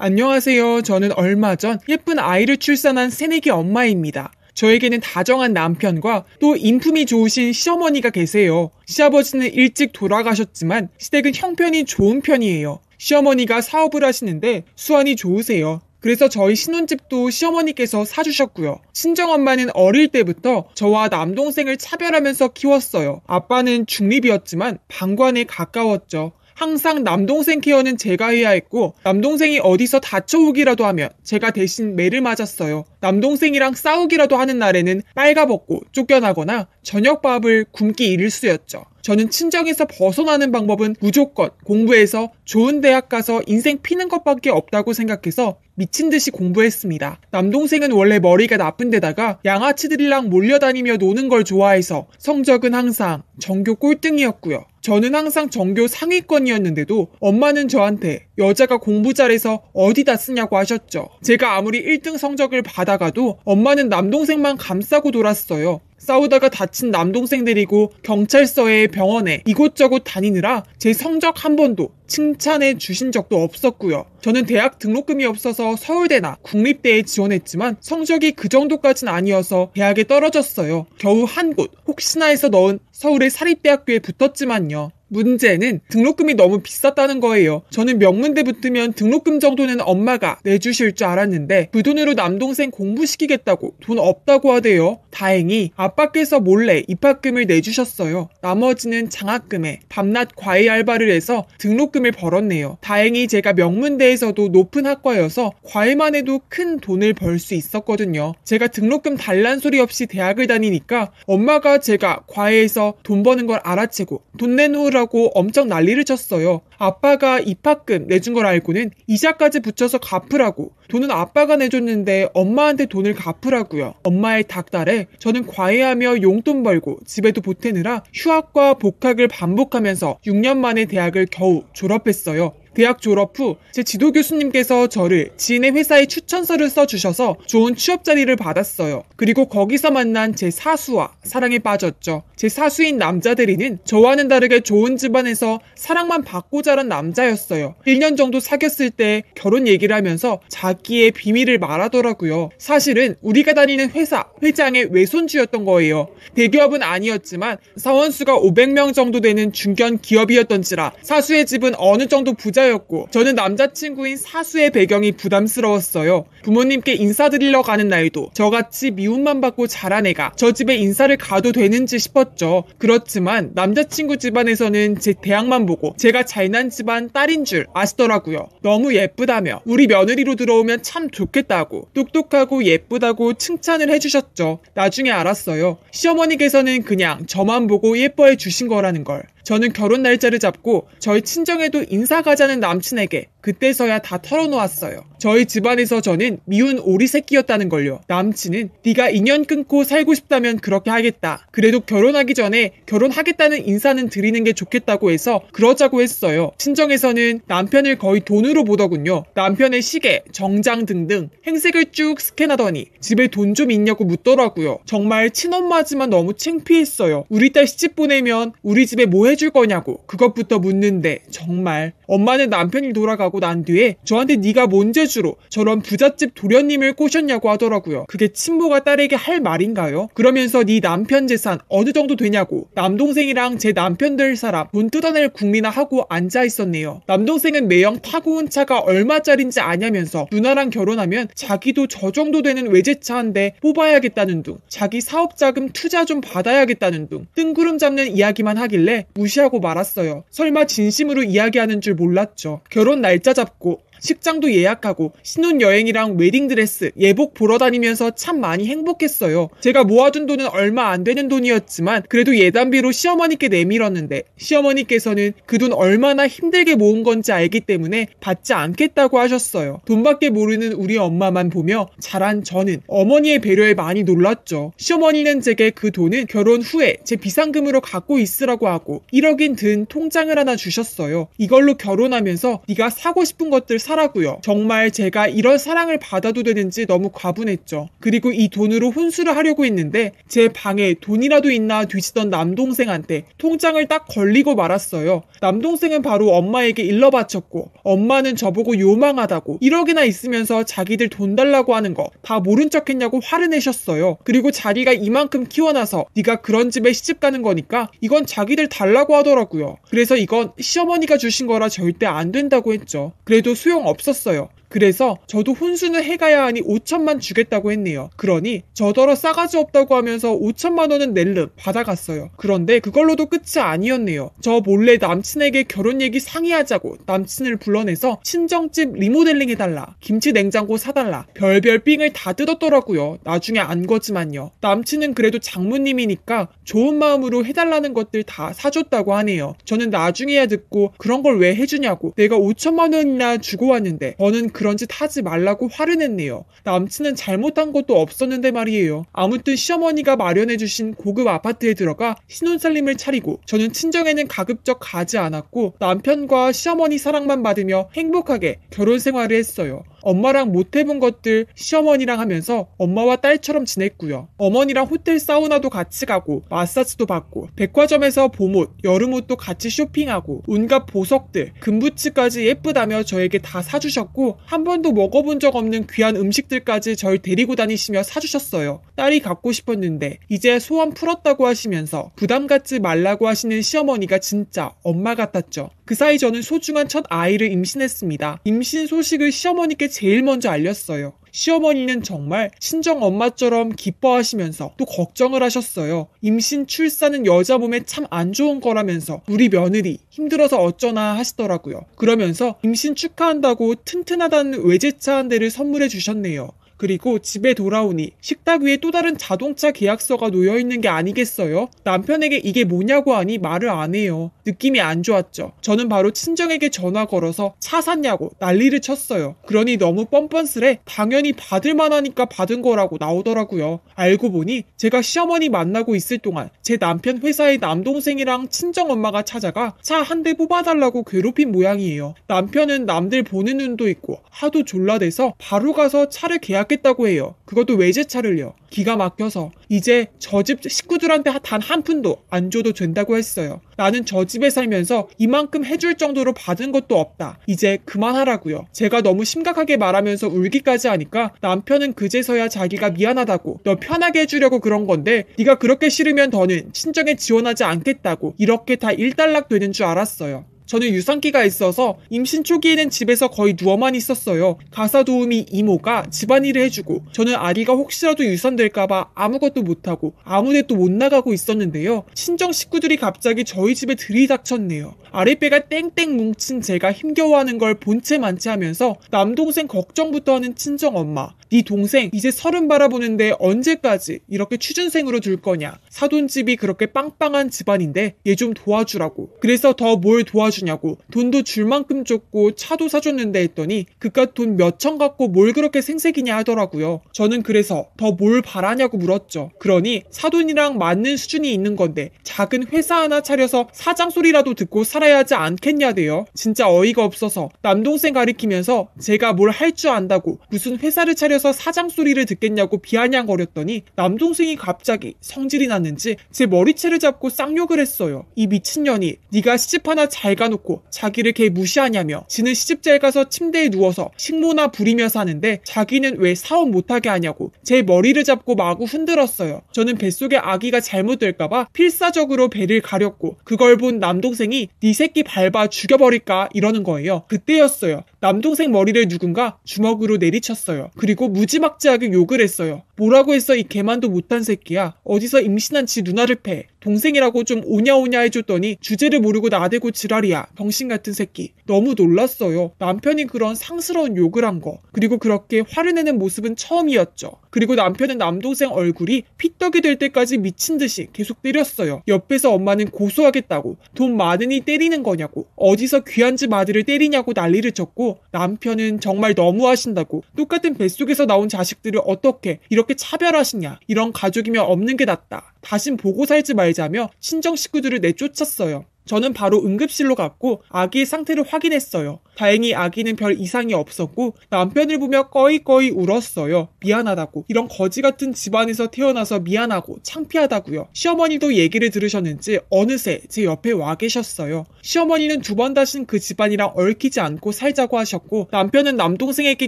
안녕하세요. 저는 얼마 전 예쁜 아이를 출산한 새내기 엄마입니다. 저에게는 다정한 남편과 또 인품이 좋으신 시어머니가 계세요. 시아버지는 일찍 돌아가셨지만 시댁은 형편이 좋은 편이에요. 시어머니가 사업을 하시는데 수완이 좋으세요. 그래서 저희 신혼집도 시어머니께서 사주셨고요. 친정엄마는 어릴 때부터 저와 남동생을 차별하면서 키웠어요. 아빠는 중립이었지만 방관에 가까웠죠. 항상 남동생 케어는 제가 해야 했고 남동생이 어디서 다쳐오기라도 하면 제가 대신 매를 맞았어요. 남동생이랑 싸우기라도 하는 날에는 빨가벗고 쫓겨나거나 저녁밥을 굶기 일쑤였죠. 저는 친정에서 벗어나는 방법은 무조건 공부해서 좋은 대학 가서 인생 피는 것밖에 없다고 생각해서 미친 듯이 공부했습니다. 남동생은 원래 머리가 나쁜 데다가 양아치들이랑 몰려다니며 노는 걸 좋아해서 성적은 항상 전교 꼴등이었고요. 저는 항상 전교 상위권이었는데도 엄마는 저한테 여자가 공부 잘해서 어디다 쓰냐고 하셨죠. 제가 아무리 1등 성적을 받아가도 엄마는 남동생만 감싸고 돌았어요. 싸우다가 다친 남동생 데리고 경찰서에 병원에 이곳저곳 다니느라 제 성적 한 번도 칭찬해 주신 적도 없었고요. 저는 대학 등록금이 없어서 서울대나 국립대에 지원했지만 성적이 그 정도까진 아니어서 대학에 떨어졌어요. 겨우 한 곳 혹시나 해서 넣은 서울의 사립대학교에 붙었지만요. 문제는 등록금이 너무 비쌌다는 거예요. 저는 명문대 붙으면 등록금 정도는 엄마가 내주실 줄 알았는데 그 돈으로 남동생 공부시키겠다고 돈 없다고 하대요. 다행히 아빠께서 몰래 입학금을 내주셨어요. 나머지는 장학금에 밤낮 과외 알바를 해서 등록금을 벌었네요. 다행히 제가 명문대에서도 높은 학과여서 과외만 해도 큰 돈을 벌 수 있었거든요. 제가 등록금 달란 소리 없이 대학을 다니니까 엄마가 제가 과외에서 돈 버는 걸 알아채고 돈 내놓으라고 엄청 난리를 쳤어요. 아빠가 입학금 내준 걸 알고는 이자까지 붙여서 갚으라고. 돈은 아빠가 내줬는데 엄마한테 돈을 갚으라고요. 엄마의 닭달에 저는 과외하며 용돈 벌고 집에도 보태느라 휴학과 복학을 반복하면서 6년 만에 대학을 겨우 졸업했어요. 대학 졸업 후 제 지도 교수님께서 저를 지인의 회사에 추천서를 써주셔서 좋은 취업 자리를 받았어요. 그리고 거기서 만난 제 사수와 사랑에 빠졌죠. 제 사수인 남자대리는 저와는 다르게 좋은 집안에서 사랑만 받고 자란 남자였어요. 1년 정도 사귀었을 때 결혼 얘기를 하면서 자기의 비밀을 말하더라고요. 사실은 우리가 다니는 회사 회장의 외손주였던 거예요. 대기업은 아니었지만 사원수가 500명 정도 되는 중견 기업이었던지라 사수의 집은 어느 정도 부자였고 저는 남자친구인 사수의 배경이 부담스러웠어요. 부모님께 인사드리러 가는 날도 저같이 미움만 받고 자란 애가 저 집에 인사를 가도 되는지 싶었죠. 그렇지만 남자친구 집안에서는 제 대학만 보고 제가 잘난 집안 딸인 줄 아시더라고요. 너무 예쁘다며 우리 며느리로 들어오면 참 좋겠다고 똑똑하고 예쁘다고 칭찬을 해주셨죠. 나중에 알았어요. 시어머니께서는 그냥 저만 보고 예뻐해 주신 거라는 걸. 저는 결혼 날짜를 잡고 저희 친정에도 인사 가자는 남친에게 그때서야 다 털어놓았어요. 저희 집안에서 저는 미운 오리 새끼였다는 걸요. 남친은 네가 인연 끊고 살고 싶다면 그렇게 하겠다. 그래도 결혼하기 전에 결혼하겠다는 인사는 드리는 게 좋겠다고 해서 그러자고 했어요. 친정에서는 남편을 거의 돈으로 보더군요. 남편의 시계, 정장 등등 행색을 쭉 스캔하더니 집에 돈 좀 있냐고 묻더라고요. 정말 친엄마지만 너무 창피했어요. 우리 딸 시집 보내면 우리 집에 뭐 해줄 거냐고 그것부터 묻는데 정말 엄마는 남편이 돌아가고 난 뒤에 저한테 네가 뭔 재주로 저런 부잣집 도련님을 꼬셨냐고 하더라고요. 그게 친모가 딸에게 할 말인가요? 그러면서 네 남편 재산 어느 정도 되냐고 남동생이랑 제 남편 될 사람 돈 뜯어낼 궁리나 하고 앉아있었네요. 남동생은 매형 타고 온 차가 얼마짜린지 아냐면서 누나랑 결혼하면 자기도 저 정도 되는 외제차 한 대 뽑아야겠다는 둥 자기 사업자금 투자 좀 받아야겠다는 둥 뜬구름 잡는 이야기만 하길래 무시하고 말았어요. 설마 진심으로 이야기하는 줄 몰랐죠. 결혼 날짜 잡고 식장도 예약하고 신혼여행이랑 웨딩드레스, 예복 보러 다니면서 참 많이 행복했어요. 제가 모아둔 돈은 얼마 안 되는 돈이었지만 그래도 예단비로 시어머니께 내밀었는데 시어머니께서는 그 돈 얼마나 힘들게 모은 건지 알기 때문에 받지 않겠다고 하셨어요. 돈밖에 모르는 우리 엄마만 보며 자란 저는 어머니의 배려에 많이 놀랐죠. 시어머니는 제게 그 돈은 결혼 후에 제 비상금으로 갖고 있으라고 하고 1억인 든 통장을 하나 주셨어요. 이걸로 결혼하면서 네가 사고 싶은 것들 사라고요. 정말 제가 이런 사랑을 받아도 되는지 너무 과분했죠. 그리고 이 돈으로 혼수를 하려고 했는데 제 방에 돈이라도 있나 뒤지던 남동생한테 통장을 딱 걸리고 말았어요. 남동생은 바로 엄마에게 일러 바쳤고 엄마는 저보고 요망하다고 1억이나 있으면서 자기들 돈 달라고 하는 거 다 모른 척 했냐고 화를 내셨어요. 그리고 자기가 이만큼 키워놔서 네가 그런 집에 시집 가는 거니까 이건 자기들 달라고 하더라고요. 그래서 이건 시어머니가 주신 거라 절대 안 된다고 했죠. 그래도 소용없었어요. 그래서 저도 혼수는 해가야 하니 5천만 주겠다고 했네요. 그러니 저더러 싸가지 없다고 하면서 5천만 원은 낼름 받아갔어요. 그런데 그걸로도 끝이 아니었네요. 저 몰래 남친에게 결혼 얘기 상의하자고 남친을 불러내서 친정집 리모델링 해달라, 김치 냉장고 사달라, 별별 삥을 다 뜯었더라고요. 나중에 안 거지만요. 남친은 그래도 장모님이니까 좋은 마음으로 해달라는 것들 다 사줬다고 하네요. 저는 나중에야 듣고 그런 걸 왜 해주냐고, 내가 5천만 원이나 주고 왔는데 저는 그런 짓 하지 말라고 화를 냈네요. 남친은 잘못한 것도 없었는데 말이에요. 아무튼 시어머니가 마련해주신 고급 아파트에 들어가 신혼살림을 차리고 저는 친정에는 가급적 가지 않았고 남편과 시어머니 사랑만 받으며 행복하게 결혼 생활을 했어요. 엄마랑 못 해본 것들 시어머니랑 하면서 엄마와 딸처럼 지냈고요. 어머니랑 호텔 사우나도 같이 가고 마사지도 받고 백화점에서 봄옷, 여름옷도 같이 쇼핑하고 온갖 보석들, 금부츠까지 예쁘다며 저에게 다 사주셨고 한 번도 먹어본 적 없는 귀한 음식들까지 절 데리고 다니시며 사주셨어요. 딸이 갖고 싶었는데 이제 소원 풀었다고 하시면서 부담 갖지 말라고 하시는 시어머니가 진짜 엄마 같았죠. 그 사이 저는 소중한 첫 아이를 임신했습니다. 임신 소식을 시어머니께 제일 먼저 알렸어요. 시어머니는 정말 친정엄마처럼 기뻐하시면서 또 걱정을 하셨어요. 임신 출산은 여자 몸에 참 안 좋은 거라면서 우리 며느리 힘들어서 어쩌나 하시더라고요. 그러면서 임신 축하한다고 튼튼하다는 외제차 한 대를 선물해 주셨네요. 그리고 집에 돌아오니 식탁 위에 또 다른 자동차 계약서가 놓여있는 게 아니겠어요? 남편에게 이게 뭐냐고 하니 말을 안 해요. 느낌이 안 좋았죠. 저는 바로 친정에게 전화 걸어서 차 샀냐고 난리를 쳤어요. 그러니 너무 뻔뻔스레 당연히 받을 만하니까 받은 거라고 나오더라고요. 알고 보니 제가 시어머니 만나고 있을 동안 제 남편 회사의 남동생이랑 친정엄마가 찾아가 차 한 대 뽑아달라고 괴롭힌 모양이에요. 남편은 남들 보는 눈도 있고 하도 졸라대서 바로 가서 차를 계약했다고 해요. 그것도 외제차를요. 기가 막혀서 이제 저 집 식구들한테 단 한 푼도 안 줘도 된다고 했어요. 나는 저 집에 살면서 이만큼 해줄 정도로 받은 것도 없다. 이제 그만하라고요. 제가 너무 심각하게 말하면서 울기까지 하니까 남편은 그제서야 자기가 미안하다고, 너 편하게 해주려고 그런 건데 네가 그렇게 싫으면 더는 친정에 지원하지 않겠다고 이렇게 다 일단락 되는 줄 알았어요. 저는 유산기가 있어서 임신 초기에는 집에서 거의 누워만 있었어요. 가사 도우미 이모가 집안일을 해주고 저는 아리가 혹시라도 유산될까봐 아무것도 못하고 아무데도 못 나가고 있었는데요. 친정 식구들이 갑자기 저희 집에 들이닥쳤네요. 아랫배가 땡땡 뭉친 제가 힘겨워하는 걸 본체 만체 하면서 남동생 걱정부터 하는 친정엄마. 네 동생 이제 30 바라보는데 언제까지 이렇게 취준생으로 둘 거냐. 사돈집이 그렇게 빵빵한 집안인데 얘 좀 도와주라고. 그래서 더 뭘 도와주냐고. 돈도 줄 만큼 줬고 차도 사줬는데 했더니 그깟 돈 몇천 갖고 뭘 그렇게 생색이냐 하더라고요. 저는 그래서 더 뭘 바라냐고 물었죠. 그러니 사돈이랑 맞는 수준이 있는 건데 작은 회사 하나 차려서 사장 소리라도 듣고 살아야 하지 않겠냐대요. 진짜 어이가 없어서 남동생 가리키면서 제가 뭘 할 줄 안다고 무슨 회사를 차려서 사장 소리를 듣겠냐고 비아냥거렸더니 남동생이 갑자기 성질이 났는지 제 머리채를 잡고 쌍욕을 했어요. 이 미친년이 네가 시집 하나 잘 가놓고 자기를 걔 무시하냐며. 지는 시집 잘 가서 침대에 누워서 식모나 부리며 사는데 자기는 왜 사업 못하게 하냐고 제 머리를 잡고 마구 흔들었어요. 저는 뱃속에 아기가 잘못될까봐 필사적으로 배를 가렸고 그걸 본 남동생이 네 새끼 밟아 죽여버릴까 이러는 거예요. 그때였어요. 남동생 머리를 누군가 주먹으로 내리쳤어요. 그리고 무지막지하게 욕을 했어요. 뭐라고 했어 이 개만도 못한 새끼야. 어디서 임신한 지 누나를 패. 동생이라고 좀 오냐오냐 해줬더니 주제를 모르고 나대고 지랄이야. 병신같은 새끼. 너무 놀랐어요. 남편이 그런 상스러운 욕을 한 거. 그리고 그렇게 화를 내는 모습은 처음이었죠. 그리고 남편은 남동생 얼굴이 피떡이 될 때까지 미친 듯이 계속 때렸어요. 옆에서 엄마는 고소하겠다고. 돈 많으니 때리는 거냐고. 어디서 귀한 집 아들을 때리냐고 난리를 쳤고 남편은 정말 너무하신다고. 똑같은 뱃속에서 나온 자식들을 어떻게 이렇게 차별하시냐. 이런 가족이면 없는 게 낫다. 다신 보고 살지 말자며 친정 식구들을 내쫓았어요. 저는 바로 응급실로 갔고 아기의 상태를 확인했어요. 다행히 아기는 별 이상이 없었고 남편을 보며 꺼이꺼이 울었어요. 미안하다고. 이런 거지 같은 집안에서 태어나서 미안하고 창피하다고요. 시어머니도 얘기를 들으셨는지 어느새 제 옆에 와 계셨어요. 시어머니는 두 번 다신 그 집안이랑 얽히지 않고 살자고 하셨고 남편은 남동생에게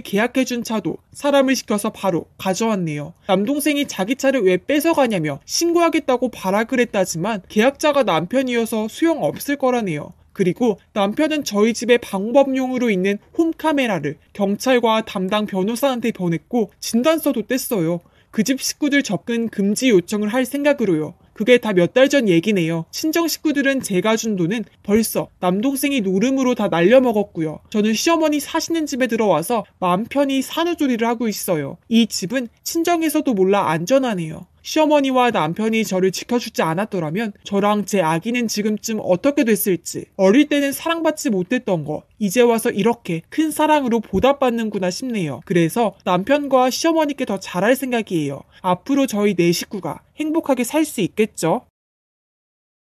계약해준 차도 사람을 시켜서 바로 가져왔네요. 남동생이 자기 차를 왜 뺏어가냐며 신고하겠다고 발악을 했다지만 계약자가 남편이어서 소용없을 거라네요. 그리고 남편은 저희 집에 방법용으로 있는 홈카메라를 경찰과 담당 변호사한테 보냈고 진단서도 뗐어요. 그 집 식구들 접근 금지 요청을 할 생각으로요. 그게 다 몇 달 전 얘기네요. 친정 식구들은 제가 준 돈은 벌써 남동생이 노름으로 다 날려먹었고요. 저는 시어머니 사시는 집에 들어와서 마음 편히 산후조리를 하고 있어요. 이 집은 친정에서도 몰라 안전하네요. 시어머니와 남편이 저를 지켜주지 않았더라면 저랑 제 아기는 지금쯤 어떻게 됐을지, 어릴 때는 사랑받지 못했던 거 이제 와서 이렇게 큰 사랑으로 보답받는구나 싶네요. 그래서 남편과 시어머니께 더 잘할 생각이에요. 앞으로 저희 네 식구가 행복하게 살 수 있겠죠?